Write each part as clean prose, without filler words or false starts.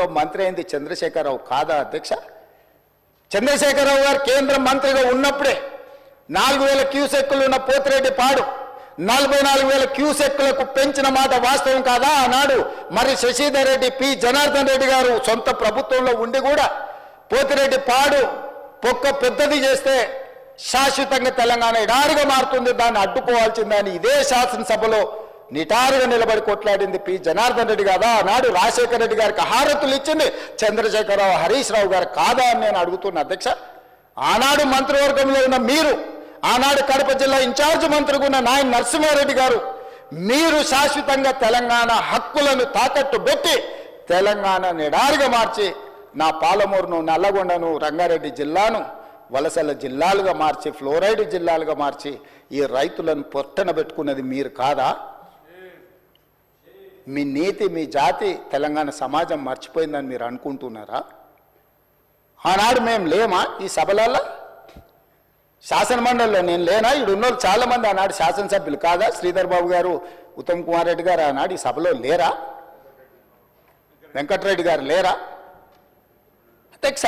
మంత్రివర్గంలో మంత్రి అయింది చంద్రశేఖరరావు కాదా అధ్యక్ష? చంద్రశేఖరరావు గారు కేంద్ర మంత్రిగా ఉన్నప్పుడే 4,000 క్యూసెక్కులు ఉన్న పోతిరెడ్డిపాడు 44,000 క్యూసెక్కులకు పెంచిన మాట వాస్తవం కాదా? ఆనాడు మరి శశిధర్ రెడ్డి, పి జనార్దన్ రెడ్డి గారు సొంత ప్రభుత్వంలో ఉండి కూడా పోతిరెడ్డిపాడు పొక్క పెద్దది చేస్తే శాశ్వతంగా తెలంగాణ ఎడారిగా మారుతుంది, దాన్ని అడ్డుకోవాల్సిందని ఇదే శాసనసభలో నిటారుగా నిలబడి కొట్లాడింది పి జనార్దన్ రెడ్డి కాదా? ఆనాడు రాజశేఖర రెడ్డి గారికి హారతులు ఇచ్చింది చంద్రశేఖరరావు, హరీష్ రావు గారు కాదా అని నేను అడుగుతున్నా అధ్యక్ష. ఆనాడు మంత్రివర్గంలో ఉన్న మీరు, ఆనాడు కడప జిల్లా ఇన్ఛార్జ్ మంత్రిగా ఉన్న నాయన నరసింహారెడ్డి గారు, మీరు శాశ్వతంగా తెలంగాణ హక్కులను తాకట్టు పెట్టి తెలంగాణ నిడారిగా మార్చి నా పాలమూరును, నల్లగొండను, రంగారెడ్డి జిల్లాను వలసల జిల్లాలుగా మార్చి, ఫ్లోరైడ్ జిల్లాలుగా మార్చి ఈ రైతులను పొట్టన పెట్టుకున్నది మీరు కాదా? మీ నీతి, మీ జాతి తెలంగాణ సమాజం మర్చిపోయిందని మీరు అనుకుంటున్నారా? ఆనాడు మేము లేమా ఈ సభలలో? శాసనమండలిలో నేను లేనా? ఇడున్నోళ్ళు చాలామంది ఆనాడు శాసనసభ్యులు కాదా? శ్రీధర్ బాబు గారు, ఉత్తమ్ కుమార్ రెడ్డి గారు ఆనాడు ఈ సభలో లేరా? వెంకటరెడ్డి గారు లేరా? అధ్యక్ష,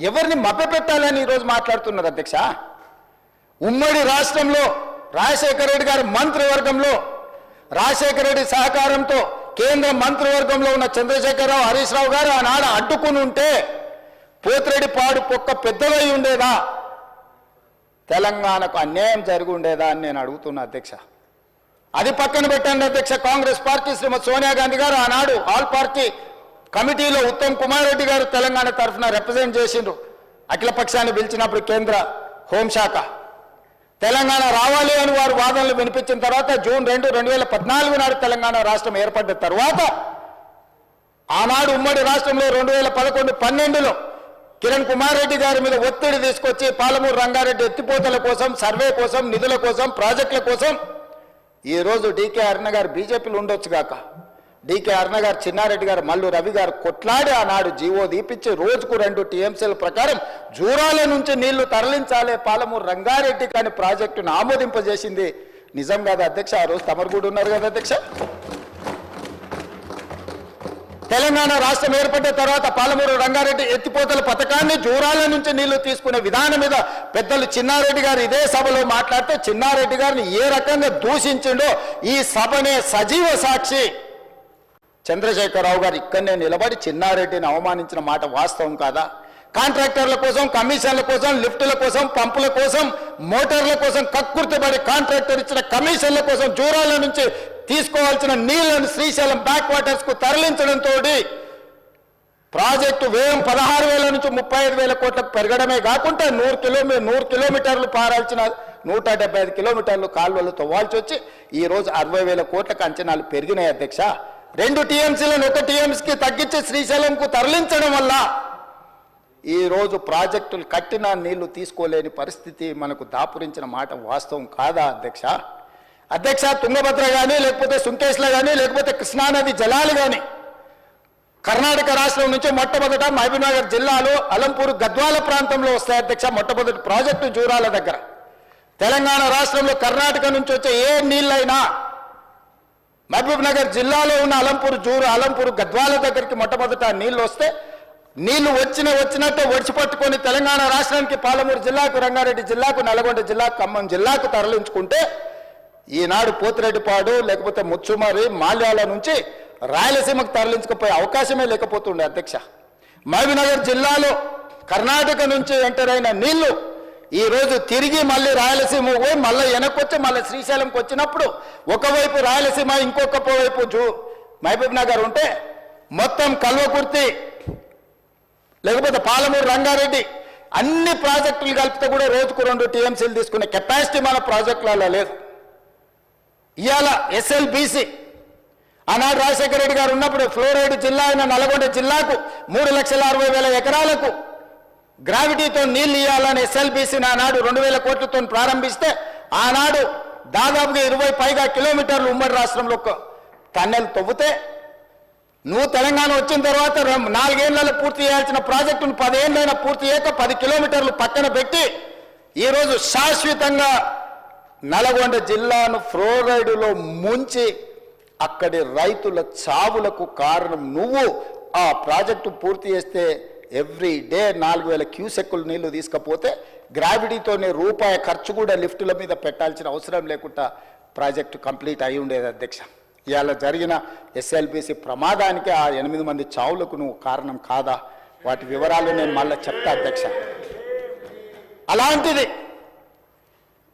ఎవరిని మభ్యపెట్టాలని ఈరోజు మాట్లాడుతున్నారు అధ్యక్ష? ఉమ్మడి రాష్ట్రంలో రాజశేఖర రెడ్డి గారి మంత్రివర్గంలో రాజశేఖర రెడ్డి సహకారంతో కేంద్ర మంత్రివర్గంలో ఉన్న చంద్రశేఖరరావు, హరీష్ రావు గారు ఆనాడు అడ్డుకుని ఉంటే పోతిరెడ్డిపాడు పొక్క పెద్దదై ఉండేదా? తెలంగాణకు అన్యాయం జరిగి ఉండేదా అని నేను అడుగుతున్నా అధ్యక్ష. అది పక్కన పెట్టండి అధ్యక్ష. కాంగ్రెస్ పార్టీ శ్రీమతి సోనియా గాంధీ గారు ఆనాడు ఆల్ పార్టీ కమిటీలో ఉత్తమ్ కుమార్ రెడ్డి గారు తెలంగాణ తరఫున రిప్రజెంట్ చేసిండ్రు. అఖిల పక్షాన్ని పిలిచినప్పుడు కేంద్ర హోంశాఖ తెలంగాణ రావాలి అని వారు వాదనలు వినిపించిన తర్వాత జూన్ 2, 2014 నాడు తెలంగాణ రాష్ట్రం ఏర్పడ్డ తర్వాత ఆనాడు ఉమ్మడి రాష్ట్రంలో 2011, 12లో కిరణ్ కుమార్ రెడ్డి గారి మీద ఒత్తిడి తీసుకొచ్చి పాలమూరు రంగారెడ్డి ఎత్తిపోతల కోసం, సర్వే కోసం, నిధుల కోసం, ప్రాజెక్టుల కోసం ఈరోజు డీకే అరుణ గారు బీజేపీలో ఉండొచ్చు గాక, డీకే అరుణ గారు, చిన్నారెడ్డి గారు, మల్లు రవి గారు కొట్లాడి ఆనాడు జీవో దీపించి రోజుకు 2 టీఎంసీల ప్రకారం జూరాల నుంచి నీళ్లు తరలించాలి పాలమూరు రంగారెడ్డి కానీ ప్రాజెక్టును ఆమోదింపజేసింది నిజం కాదా అధ్యక్ష? ఆ రోజు తమరు కూడా ఉన్నారు కదా అధ్యక్ష. తెలంగాణ రాష్ట్రం ఏర్పడ్డ తర్వాత పాలమూరు రంగారెడ్డి ఎత్తిపోతల పథకాన్ని జూరాల నుంచి నీళ్లు తీసుకునే విధానం మీద పెద్దలు చిన్నారెడ్డి గారు ఇదే సభలో మాట్లాడితే చిన్నారెడ్డి గారిని ఏ రకంగా దూషించిండో ఈ సభనే సజీవ సాక్షి. చంద్రశేఖరరావు గారు ఇక్కడనే నిలబడి చిన్నారెడ్డిని అవమానించిన మాట వాస్తవం కాదా? కాంట్రాక్టర్ల కోసం, కమిషన్ల కోసం, లిఫ్టుల కోసం, పంపుల కోసం, మోటార్ల కోసం కక్కుర్తిపడి కాంట్రాక్టర్ ఇచ్చిన కమిషన్ల కోసం జూరాల నుంచి తీసుకోవాల్సిన నీళ్లను శ్రీశైలం బ్యాక్ వాటర్స్ కు తరలించడంతో ప్రాజెక్టు వ్యయం 16,000 నుంచి 35,000 కోట్లకు పెరగడమే కాకుండా 100 కిలోమీటర్లు పారాల్సిన 175 కిలోమీటర్లు కాలువలు తవ్వాల్సి వచ్చి ఈ రోజు 60,000 కోట్లకు అంచనాలు పెరిగినాయి అధ్యక్ష. 2 టీఎంసీలను 1 టీఎంసీకి తగ్గించి శ్రీశైలంకు తరలించడం వల్ల ఈ రోజు ప్రాజెక్టులు కట్టిన నీళ్లు తీసుకోలేని పరిస్థితి మనకు దాపురించిన మాట వాస్తవం కాదా అధ్యక్ష? అధ్యక్ష, తుంగభద్ర కానీ, లేకపోతే సుంకేశ్ల కానీ, లేకపోతే కృష్ణానది జలాలు కానీ కర్ణాటక రాష్ట్రం నుంచి మొట్టమొదట మహబూబ్నగర్ జిల్లాలో అలంపూర్, గద్వాల ప్రాంతంలో వస్తాయి అధ్యక్ష. మొట్టమొదటి ప్రాజెక్టు జూరాల దగ్గర. తెలంగాణ రాష్ట్రంలో కర్ణాటక నుంచి వచ్చే ఏ నీళ్ళైనా మహబూబ్నగర్ జిల్లాలో ఉన్న అలంపూర్, గద్వాల దగ్గరికి మొట్టమొదట నీళ్లు వస్తే నీళ్లు వచ్చినట్టు ఒడిచిపట్టుకొని తెలంగాణ రాష్ట్రానికి పాలమూరు జిల్లాకు, రంగారెడ్డి జిల్లాకు, నల్గొండ జిల్లాకు, ఖమ్మం జిల్లాకు తరలించుకుంటే ఈనాడు పోతిరెడ్డిపాడు లేకపోతే ముచ్చుమరి, మాల్యాల నుంచి రాయలసీమకు తరలించకపోయే అవకాశమే లేకపోతుండే అధ్యక్ష. మహబూబ్నగర్ జిల్లాలో కర్ణాటక నుంచి ఎంటర్ అయిన నీళ్లు ఈ రోజు తిరిగి మళ్ళీ రాయలసీమ పోయి మళ్ళీ వెనక్కొచ్చి మళ్ళీ శ్రీశైలంకి వచ్చినప్పుడు ఒకవైపు రాయలసీమ, ఇంకొక వైపు మహబూబ్నగర్ ఉంటే మొత్తం కల్వకుర్తి లేకపోతే పాలమూరు రంగారెడ్డి అన్ని ప్రాజెక్టులు కలిపితే కూడా రోజుకు 2 టీఎంసీలు తీసుకునే కెపాసిటీ మన ప్రాజెక్టులలో లేదు. ఇవాళ ఎస్ఎల్బీసీ ఆనాడు రాజశేఖర రెడ్డి గారు ఉన్నప్పుడు ఫ్లోరైడ్ జిల్లా అయిన నల్గొండ జిల్లాకు 3,60,000 ఎకరాలకు గ్రావిటీతో నీళ్లు ఇవ్వాలని ఎస్ఎల్బీసీని ఆనాడు 2,000 కోట్లతో ప్రారంభిస్తే ఆనాడు దాదాపుగా 20 పైగా కిలోమీటర్లు ఉమ్మడి రాష్ట్రంలో టన్నెల్ తవ్వుతే నువ్వు తెలంగాణ వచ్చిన తర్వాత 4 ఏళ్లలో పూర్తి చేయాల్సిన ప్రాజెక్టును 10 ఏళ్ళైనా పూర్తి చేయక 10 కిలోమీటర్లు పక్కన పెట్టి ఈరోజు శాశ్వతంగా నల్గొండ జిల్లాను ఫ్లోరైడ్లో ముంచి అక్కడి రైతుల చావులకు కారణం నువ్వు. ఆ ప్రాజెక్టు పూర్తి చేస్తే ఎవ్రీ డే 4000 క్యూసెక్కులు నీళ్లు తీసుకపోతే గ్రావిటీతోనే రూపాయి ఖర్చు కూడా లిఫ్టుల మీద పెట్టాల్సిన అవసరం లేకుండా ప్రాజెక్టు కంప్లీట్ అయి ఉండేది అధ్యక్ష. ఇవాళ జరిగిన ఎస్ఎల్బిసి ప్రమాదానికి ఆ 8 మంది చావులకు నువ్వు కారణం కాదా? వాటి వివరాలు నేను మళ్ళీ చెప్తా అధ్యక్ష. అలాంటిది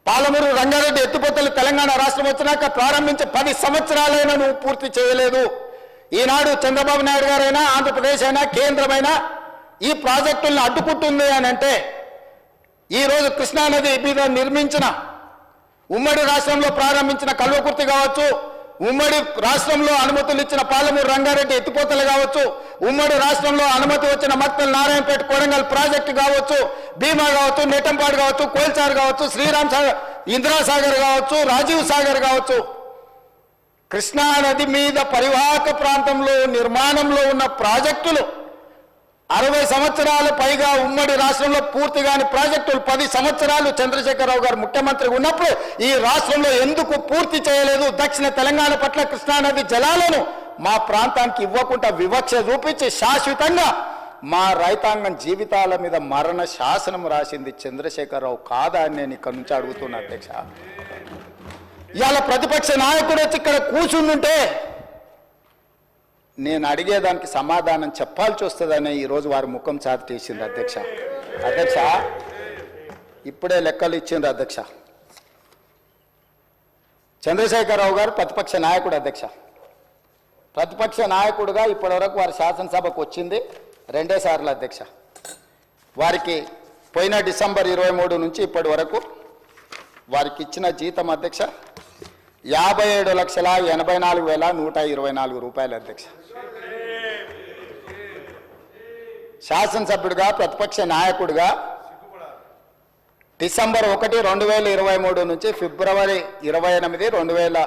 పాలమూరు రంగారెడ్డి ఎత్తిపోతలు తెలంగాణ రాష్ట్రం వచ్చినాక ప్రారంభించి 10 సంవత్సరాలైనా నువ్వు పూర్తి చేయలేదు. ఈనాడు చంద్రబాబు నాయుడు గారైనా ఆంధ్రప్రదేశ్ అయినా కేంద్రమైనా ఈ ప్రాజెక్టులను అడ్డుకుంటుంది అని అంటే ఈరోజు కృష్ణానది మీద నిర్మించిన ఉమ్మడి రాష్ట్రంలో ప్రారంభించిన కల్వకుర్తి కావచ్చు, ఉమ్మడి రాష్ట్రంలో అనుమతులు ఇచ్చిన పాలమూరు రంగారెడ్డి ఎత్తిపోతలు కావచ్చు, ఉమ్మడి రాష్ట్రంలో అనుమతి వచ్చిన మక్తల్ నారాయణపేట కొడంగల్ ప్రాజెక్టు కావచ్చు, భీమా కావచ్చు, నెట్టంపాడు కావచ్చు, కోల్చార్ కావచ్చు, శ్రీరామ్ సాగర్, ఇందిరాసాగర్ కావచ్చు, రాజీవ్ సాగర్ కావచ్చు, కృష్ణానది మీద పరివాహక ప్రాంతంలో నిర్మాణంలో ఉన్న ప్రాజెక్టులు 60 సంవత్సరాలు పైగా ఉమ్మడి రాష్ట్రంలో పూర్తి కాని ప్రాజెక్టులు 10 సంవత్సరాలు చంద్రశేఖరరావు గారు ముఖ్యమంత్రి ఉన్నప్పుడు ఈ రాష్ట్రంలో ఎందుకు పూర్తి చేయలేదు? దక్షిణ తెలంగాణ పట్ల కృష్ణానది జలాలను మా ప్రాంతానికి ఇవ్వకుండా వివక్ష చూపించి శాశ్వతంగా మా రైతాంగం జీవితాల మీద మరణ శాసనం రాసింది చంద్రశేఖరరావు కాదా అని నేను ఇక్కడ నుంచి అడుగుతున్నా అధ్యక్ష. ఇవాళ ప్రతిపక్ష నాయకుడు వచ్చి ఇక్కడ కూర్చుంటుంటే నేను అడిగేదానికి సమాధానం చెప్పాల్సి వస్తుందని ఈరోజు వారి ముఖం చాటేసింది అధ్యక్ష. అధ్యక్ష ఇప్పుడే లెక్కలు ఇచ్చిండ్రు అధ్యక్ష. చంద్రశేఖరరావు గారు ప్రతిపక్ష నాయకుడు అధ్యక్ష. ప్రతిపక్ష నాయకుడుగా ఇప్పటివరకు వారి శాసనసభకు వచ్చింది 2 సార్లు అధ్యక్ష. వారికి పోయిన డిసెంబర్ 23 నుంచి ఇప్పటి వరకు వారికి ఇచ్చిన జీతం అధ్యక్ష 57,84,124 రూపాయలు అధ్యక్ష. శాసనసభ్యుడిగా ప్రతిపక్ష నాయకుడిగా డిసెంబర్ 1, 2023 నుంచి ఫిబ్రవరి 28,